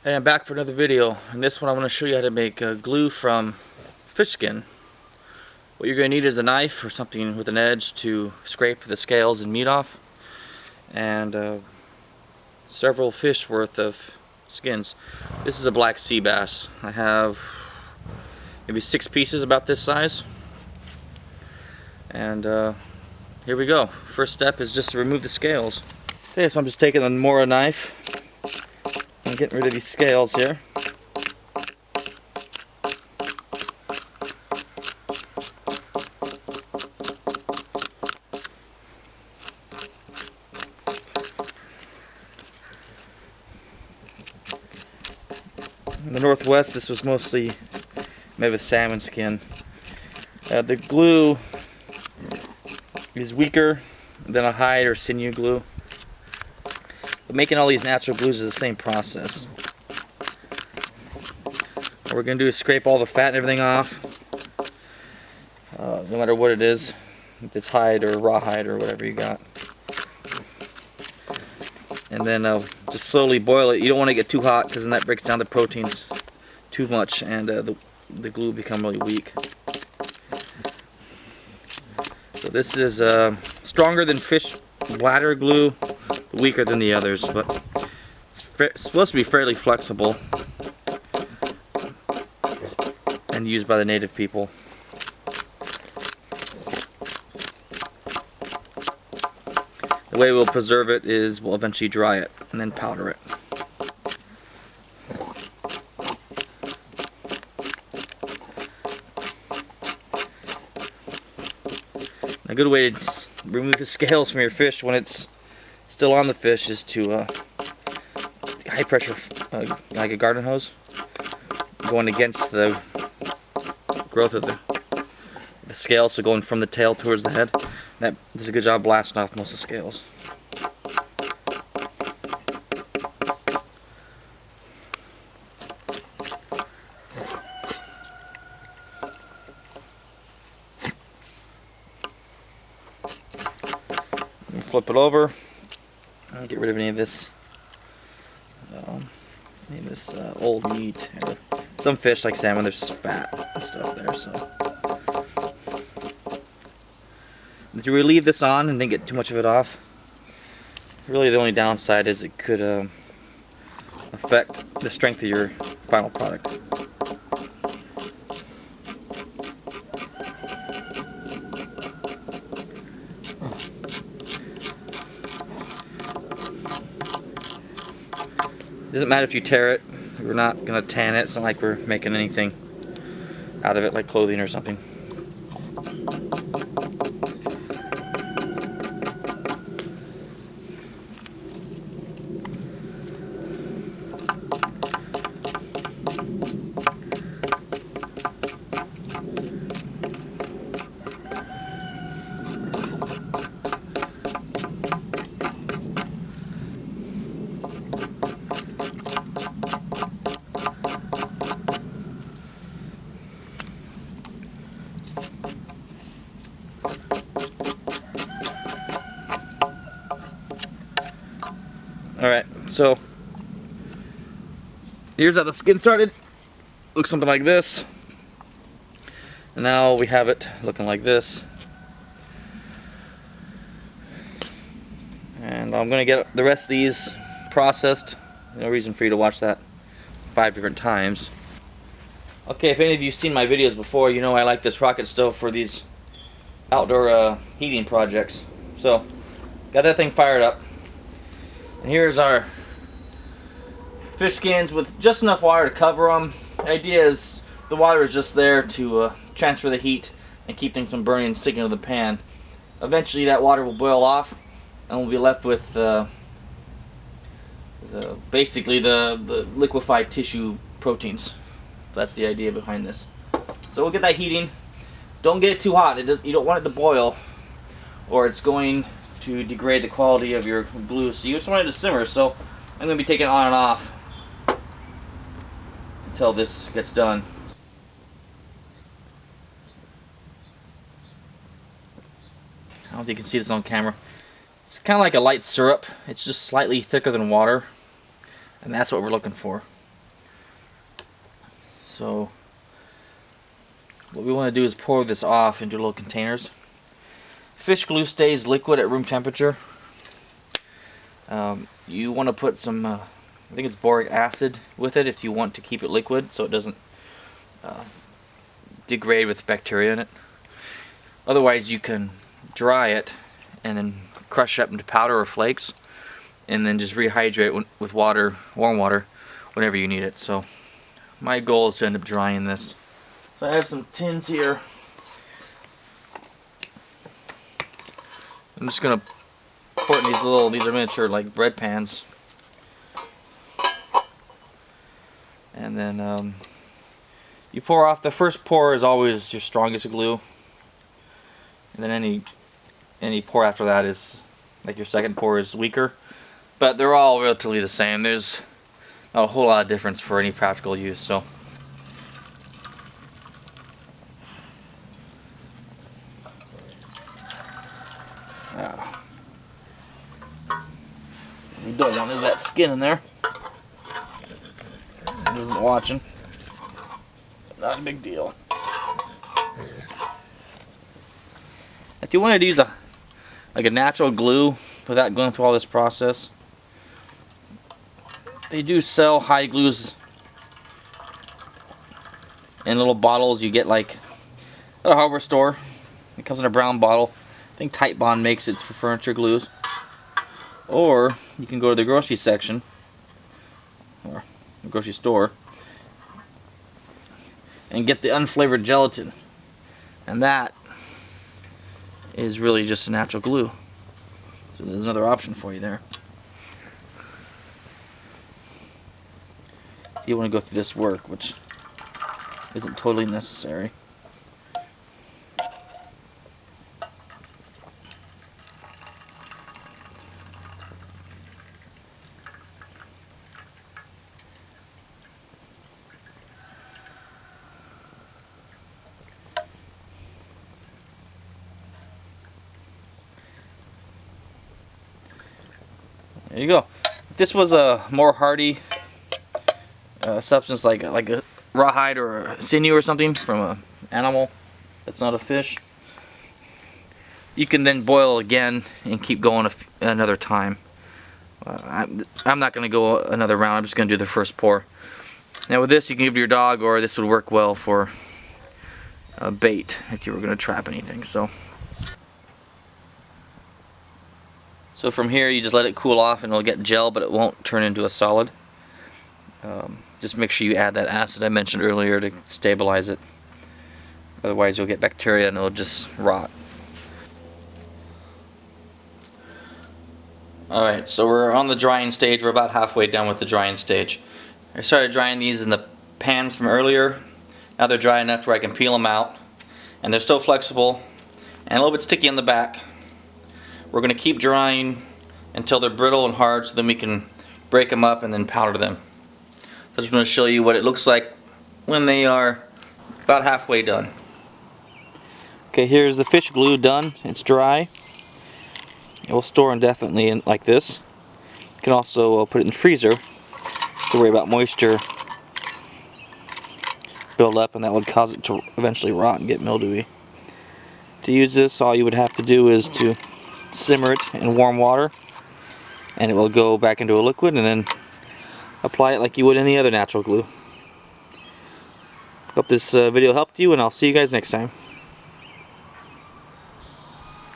Hey, I'm back for another video. In this one I want to show you how to make glue from fish skin. What you're going to need is a knife or something with an edge to scrape the scales and meat off, and several fish worth of skins. This is a black sea bass. I have maybe 6 pieces about this size, and here we go. First step is just to remove the scales. Okay, so I'm just taking the Mora knife and getting rid of these scales here. In the Northwest, this was mostly made with salmon skin. The glue is weaker than a hide or sinew glue. But making all these natural glues is the same process. What we're going to do is scrape all the fat and everything off, no matter what it is, if it's hide or rawhide or whatever you got. And then just slowly boil it. You don't want to get too hot because then that breaks down the proteins too much, and the glue become really weak. So this is stronger than fish bladder glue, weaker than the others, but it's supposed to be fairly flexible and used by the native people. The way we'll preserve it is we'll eventually dry it and then powder it. A good way to remove the scales from your fish when it's still on the fish is to high pressure, like a garden hose, going against the growth of the scales, so going from the tail towards the head. That does a good job blasting off most of the scales. Flip it over and get rid of any of this old meat. Some fish, like salmon, there's fat and stuff there. So if you relieve this on and didn't get too much of it off, really the only downside is it could affect the strength of your final product. It doesn't matter if you tear it. We're not going to tan it. It's not like we're making anything out of it, like clothing or something. Alright, so here's how the skin started. Looks something like this. And now we have it looking like this. And I'm going to get the rest of these processed. No reason for you to watch that 5 different times. Okay, if any of you have seen my videos before, you know I like this rocket stove for these outdoor heating projects. So, got that thing fired up. And here's our fish skins with just enough water to cover them. The idea is the water is just there to transfer the heat and keep things from burning and sticking to the pan. Eventually that water will boil off and we'll be left with basically the liquefied tissue proteins. That's the idea behind this. So we'll get that heating. Don't get it too hot. You don't want it to boil, or it's going to degrade the quality of your glue. So you just want it to simmer. So I'm going to be taking it on and off until this gets done. I don't know if you can see this on camera. It's kind of like a light syrup. It's just slightly thicker than water, and that's what we're looking for. So what we want to do is pour this off into little containers. Fish glue stays liquid at room temperature. You want to put some, I think it's boric acid with it if you want to keep it liquid so it doesn't degrade with bacteria in it. Otherwise you can dry it and then crush it up into powder or flakes and then just rehydrate with water, warm water, whenever you need it. So my goal is to end up drying this. So I have some tins here. I'm just gonna pour it in these are miniature like bread pans. And then you pour off, the first pour is always your strongest glue. And then any pour after that is, like your second pour is weaker. But they're all relatively the same. There's not a whole lot of difference for any practical use. So we don't want is that skin in there. It isn't watching. Not a big deal. If you wanted to use a natural glue without going through all this process, they do sell hide glues in little bottles. You get like at a hardware store. It comes in a brown bottle. I think Type Bond makes it for furniture glues. Or you can go to the grocery section or the grocery store and get the unflavored gelatin, and that is really just a natural glue. So there's another option for you there. You want to go through this work, which isn't totally necessary. There you go. If this was a more hardy substance like a rawhide or a sinew or something from an animal that's not a fish, you can then boil again and keep going another time. I'm not going to go another round. I'm just going to do the first pour. Now with this you can give to your dog, or this would work well for a bait if you were going to trap anything. So from here you just let it cool off and it'll get gel, but it won't turn into a solid. Just make sure you add that acid I mentioned earlier to stabilize it. Otherwise you'll get bacteria and it'll just rot. Alright, so we're on the drying stage. We're about halfway done with the drying stage. I started drying these in the pans from earlier. Now they're dry enough to where I can peel them out. And they're still flexible and a little bit sticky on the back. We're going to keep drying until they're brittle and hard, so then we can break them up and then powder them. So I just want to show you what it looks like when they are about halfway done. Okay, here's the fish glue done. It's dry. It will store indefinitely in like this. You can also put it in the freezer to worry about moisture build up, and that would cause it to eventually rot and get mildewy. To use this, all you would have to do is to simmer it in warm water, and it will go back into a liquid, and then apply it like you would any other natural glue. Hope this video helped you, and I'll see you guys next time.